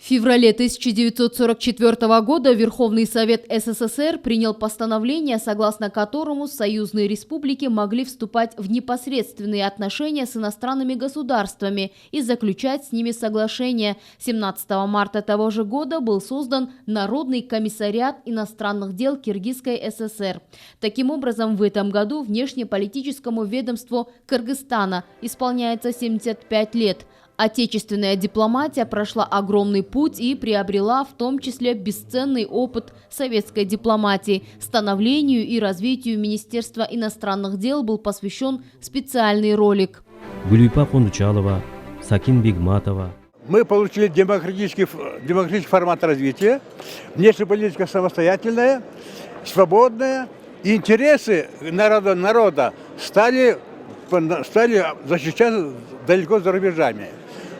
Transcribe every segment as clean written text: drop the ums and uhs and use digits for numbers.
В феврале 1944 года Верховный Совет СССР принял постановление, согласно которому союзные республики могли вступать в непосредственные отношения с иностранными государствами и заключать с ними соглашения. 17 марта того же года был создан Народный комиссариат иностранных дел Киргизской ССР. Таким образом, в этом году внешнеполитическому ведомству Кыргызстана исполняется 75 лет. Отечественная дипломатия прошла огромный путь и приобрела в том числе бесценный опыт советской дипломатии. Становлению и развитию Министерства иностранных дел был посвящен специальный ролик. Гулюйпа Кундучалова, Сакин Бигматова. Мы получили демократический формат развития, внешняя политика самостоятельная, свободная. Интересы народа стали защищаться далеко за рубежами.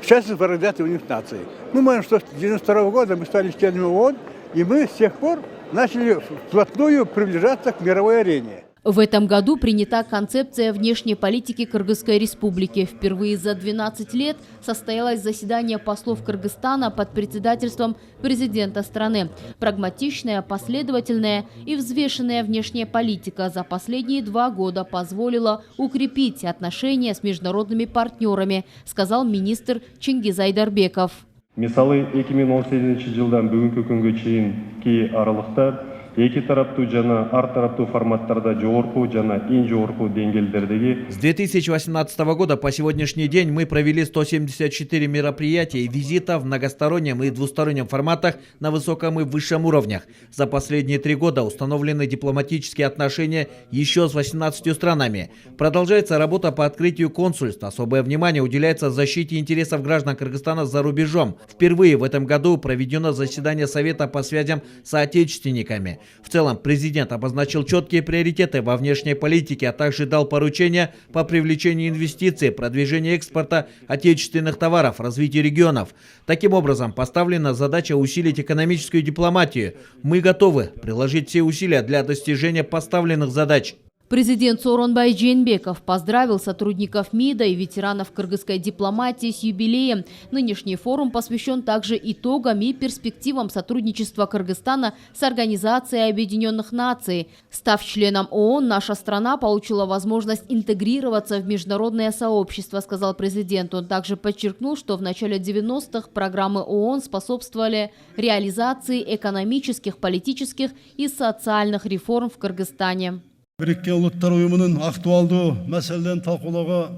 Сейчас в Организации Объединенных Наций. Мы можем, что с 1992 года мы стали членами ООН, и мы с тех пор начали вплотную приближаться к мировой арене. В этом году принята концепция внешней политики Кыргызской республики. Впервые за 12 лет состоялось заседание послов Кыргызстана под председательством президента страны. Прагматичная, последовательная и взвешенная внешняя политика за последние 2 года позволила укрепить отношения с международными партнерами, сказал министр Чингиз Айдарбеков. Мисалы 2018 жылдан бүгүнкү күнгө чейинки аралыкта эки тараптуу жана ар тараптуу форматтарда жогорку жана эң жогорку деңгээлдердеги. С 2018 года по сегодняшний день мы провели 174 мероприятия и визита в многостороннем и двустороннем форматах на высоком и высшем уровнях. За последние 3 года установлены дипломатические отношения еще с 18 странами. Продолжается работа по открытию консульств. Особое внимание уделяется защите интересов граждан Кыргызстана за рубежом. Впервые в этом году проведено заседание Совета по связям с соотечественниками. В целом, президент обозначил четкие приоритеты во внешней политике, а также дал поручения по привлечению инвестиций, продвижению экспорта отечественных товаров, развитию регионов. Таким образом, поставлена задача усилить экономическую дипломатию. Мы готовы приложить все усилия для достижения поставленных задач. Президент Сооронбай Жээнбеков поздравил сотрудников МИДа и ветеранов кыргызской дипломатии с юбилеем. Нынешний форум посвящен также итогам и перспективам сотрудничества Кыргызстана с Организацией Объединенных Наций. Став членом ООН, наша страна получила возможность интегрироваться в международное сообщество, сказал президент. Он также подчеркнул, что в начале 90-х программы ООН способствовали реализации экономических, политических и социальных реформ в Кыргызстане. Біріккен ұлттар ұйымының актуалдуу мәселелерін талкуулоого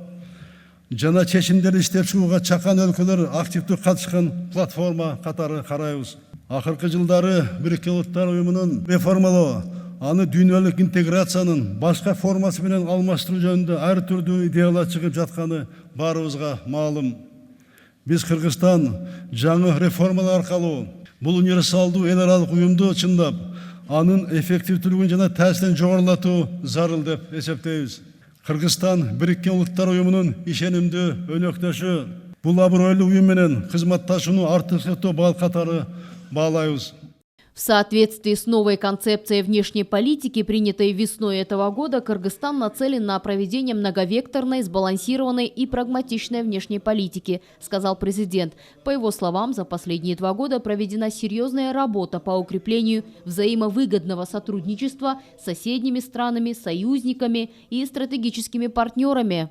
жана чечимдер иштеп чыгууга чакан өлкөлөр активдүү катышкан платформа катары карайбыз. Акыркы жылдары Біріккен ұлттар ұйымының реформалоо, аны дүйнөлүк интеграциянын башка формасы менен алмаштыруу жөнүндө ар түрдүү идеялар чыгып жатканы баарыбызга маалым. Биз Кыргызстан жаңы реформалар аркылуу бул универсалдуу эл аралык уюмду чындап, анын эффективдүүлүгүн жана таасирин жогорулатуу зарыл деп эсептейбиз. Кыргызстан Біріккен ұлттар ұйымынын ишенимдүү өнөктөшү. Бул абройлуу уюм менен кызматташууну артыкчылыктуу бал катары баалайбыз. В соответствии с новой концепцией внешней политики, принятой весной этого года, Кыргызстан нацелен на проведение многовекторной, сбалансированной и прагматичной внешней политики, сказал президент. По его словам, за последние 2 года проведена серьезная работа по укреплению взаимовыгодного сотрудничества с соседними странами, союзниками и стратегическими партнерами.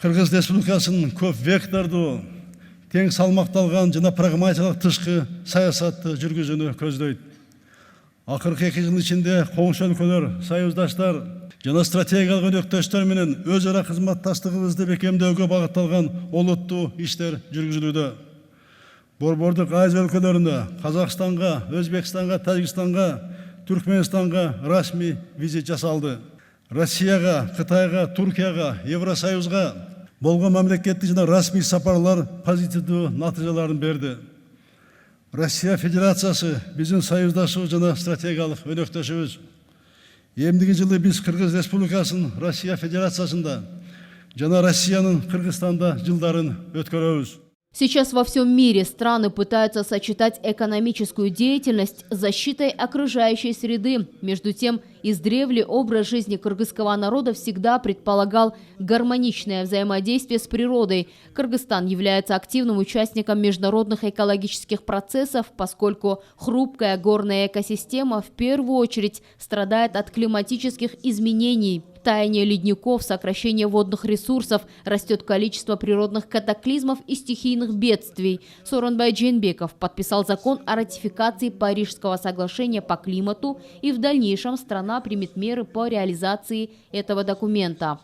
Кыргыз Республикасынын көп вектордуу, тең салмакталган жана прагматикалык тышкы саясатты жүргүзүүнү көздөйт. Акыркы 2 жыл ичинде коңшу өлкөлөр, союздаштар жана стратегиялык өнөктөштөр менен өз ара кызматташтыгыбызды бекемдөөгө багытталган олуттуу иштер жүргүзүлүүдө. Борбордук Азия өлкөлөрүндө Казакстанга, Өзбекстанга, Тажикстанга, Түркменистанга расмий визит жасалды. Россияга, Кытайга, Туркияга, Евросоюзга болгон мамлекеттик жана расмий сапарлар позитивдүү натыйжаларын берди. Россия Федерациясы биздин союздашыбыз жана стратегиялык өнөктөшүбүз. Эмдиги жылы биз Кыргыз Республикасынын Россия Федерациясында жана Россиянын Кыргызстанда жылдарын өткөрөбүз. Сейчас во всем мире страны пытаются сочетать экономическую деятельность с защитой окружающей среды. Между тем, издревле образ жизни кыргызского народа всегда предполагал гармоничное взаимодействие с природой. Кыргызстан является активным участником международных экологических процессов, поскольку хрупкая горная экосистема в первую очередь страдает от климатических изменений. Таяние ледников, сокращение водных ресурсов, растет количество природных катаклизмов и стихийных бедствий. Сооронбай Жээнбеков подписал закон о ратификации Парижского соглашения по климату, и в дальнейшем страна примет меры по реализации этого документа.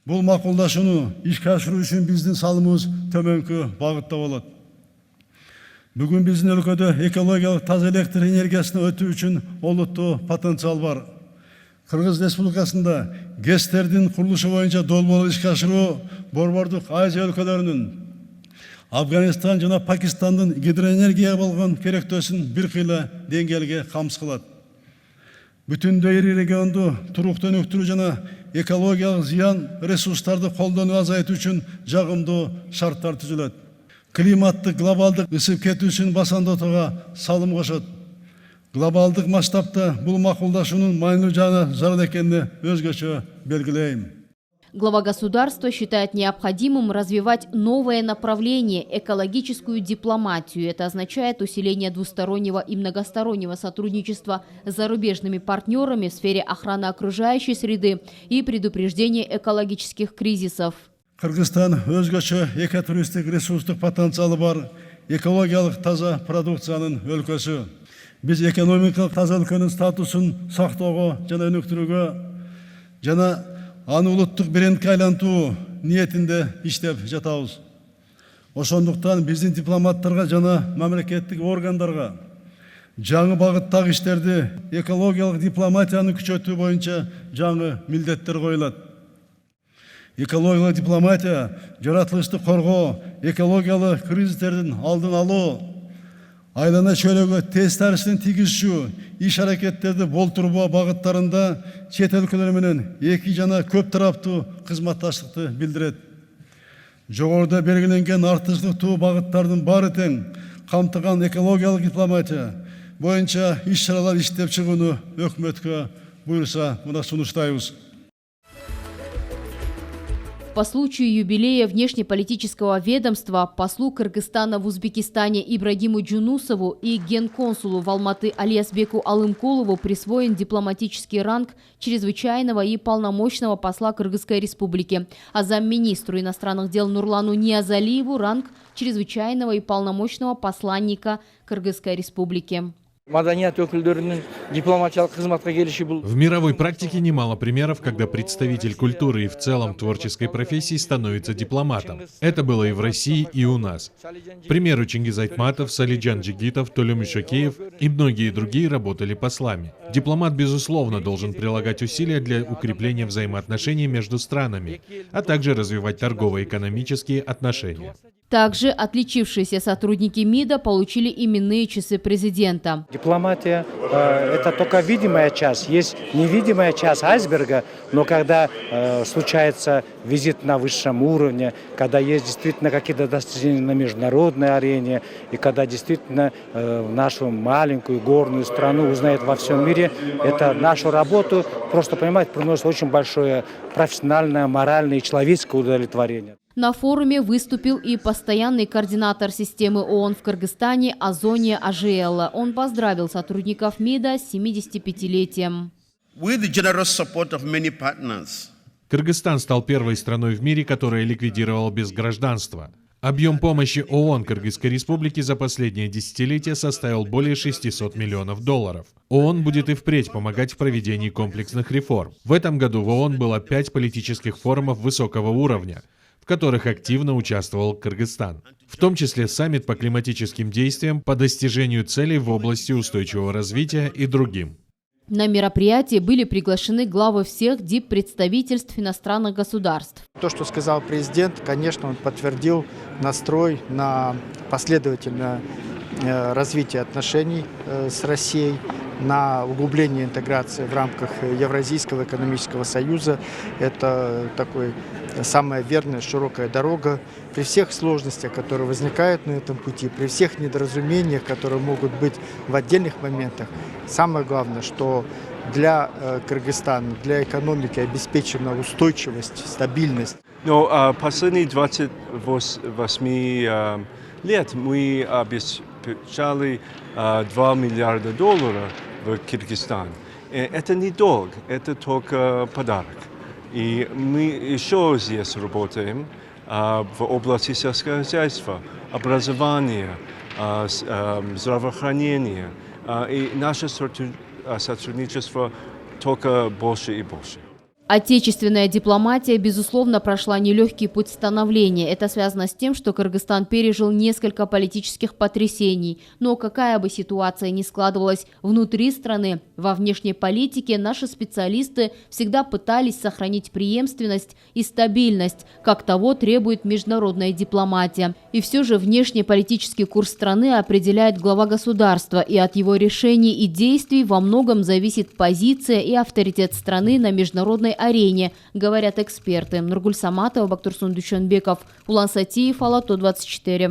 Бұл мақұлдашыны ишке ашыру үшін біздің салымыз төменгі бағытта болады. Бүгін біздің өлкөдө экологиялық таза электр энергиясына өтүү үчүн олуттуу потенциал бар. Кыргыз Республикасында ГЭСтердин курулушу боюнча долбоолуу ишке ашыруу Борбордук Азия өлкөлөрүнүн Афганистан жана Пакистандын гидроэнергияга болгон керектөөсүн бир кыйла деңгээлге камсыз кылат. Бүтүндөй регионду туруктуу өнүктүрүү жана экологиялык зыян ресурстарды колдонуу азайтуу үчүн жагымдуу шарттар түзүлөт. Климаттык глобалдык ысып кетүүсүн басандатууга салым кошот. Глобалдык масштабта бул макулдашуунун маанилүү жана зарыл экенин өзгөчө белгилейм. Глава государства считает необходимым развивать новое направление – экологическую дипломатию. Это означает усиление двустороннего и многостороннего сотрудничества с зарубежными партнерами в сфере охраны окружающей среды и предупреждения экологических кризисов. Кыргызстан өзгөчө экотуристтик ресурстук потенциалы бар экологиялык таза продукциянын өлкөсү. Биз экономикалык таза өлкөнүн статусун сактоого жана өнүктүрүүгө жана аны улуттук брендке айлантуу ниетинде иштеп жатабыз. Ошондуктан биздин дипломаттарга жана мамлекеттик органдарга жаңы багыттагы иштерди экологиялык дипломатияны күчөтүү боюнча жаңы милдеттер коюлат. Экологиялык дипломатия жаратылышты коргоо, экологиялык кризистердин алдын алуу, айлана чөйрөгө тез таасирин тийгизүү, иш аракеттерди болтурбоо багыттарында чет өлкөлөр менен эки жана көп тараптуу кызматташтыкты билдирет. Жогоруда белгиленген артыкчылыктуу багыттардын баары тең камтыган экологиялык дипломатия боюнча иш-чаралар иштеп чыгууну өкмөткө буйруса мына сунуштайбыз. По случаю юбилея внешнеполитического ведомства послу Кыргызстана в Узбекистане Ибрагиму Джунусову и генконсулу в Алматы Алиасбеку Алымкулову присвоен дипломатический ранг чрезвычайного и полномочного посла Кыргызской республики, а замминистру иностранных дел Нурлану Ниязалиеву ранг чрезвычайного и полномочного посланника Кыргызской республики. В мировой практике немало примеров, когда представитель культуры и в целом творческой профессии становится дипломатом. Это было и в России, и у нас. К примеру, Чингиз Айтматов, Салиджан Джигитов, Толем Ишокеев и многие другие работали послами. Дипломат, безусловно, должен прилагать усилия для укрепления взаимоотношений между странами, а также развивать торгово-экономические отношения. Также отличившиеся сотрудники МИДа получили именные часы президента. Дипломатия – это только видимая часть. Есть невидимая часть айсберга, но когда случается визит на высшем уровне, когда есть действительно какие-то достижения на международной арене, и когда действительно нашу маленькую горную страну узнают во всем мире, это нашу работу, просто понимаете, приносит очень большое профессиональное, моральное и человеческое удовлетворение. На форуме выступил и постоянный координатор системы ООН в Кыргызстане Азония Ажиэлла. Он поздравил сотрудников МИДа с 75-летием. Кыргызстан стал первой страной в мире, которая ликвидировала безгражданство. Объем помощи ООН Кыргызской республике за последнее десятилетие составил более $600 миллионов. ООН будет и впредь помогать в проведении комплексных реформ. В этом году в ООН было 5 политических форумов высокого уровня, в которых активно участвовал Кыргызстан, в том числе саммит по климатическим действиям, по достижению целей в области устойчивого развития и другим. На мероприятии были приглашены главы всех диппредставительств иностранных государств. То, что сказал президент, конечно, он подтвердил настрой на последовательное развитие отношений с Россией. на углубление интеграции в рамках Евразийского экономического союза. Это такой самая верная широкая дорога. При всех сложностях, которые возникают на этом пути, при всех недоразумениях, которые могут быть в отдельных моментах, самое главное, что для Кыргызстана, для экономики обеспечена устойчивость, стабильность. Но последние 28 лет мы обеспечали $2 миллиарда в Кыргызстан. Это не долг, это только подарок. И мы еще здесь работаем в области сельского хозяйства, образования, здравоохранения. И наше сотрудничество только больше и больше. Отечественная дипломатия, безусловно, прошла нелегкий путь становления. Это связано с тем, что Кыргызстан пережил несколько политических потрясений. Но какая бы ситуация ни складывалась внутри страны, во внешней политике наши специалисты всегда пытались сохранить преемственность и стабильность, как того требует международная дипломатия. И все же внешнеполитический курс страны определяет глава государства, и от его решений и действий во многом зависит позиция и авторитет страны на международной арене, говорят эксперты. Нургуль Саматова, Бактурсун Душенбеков, Улан Сатиев, Алато 24.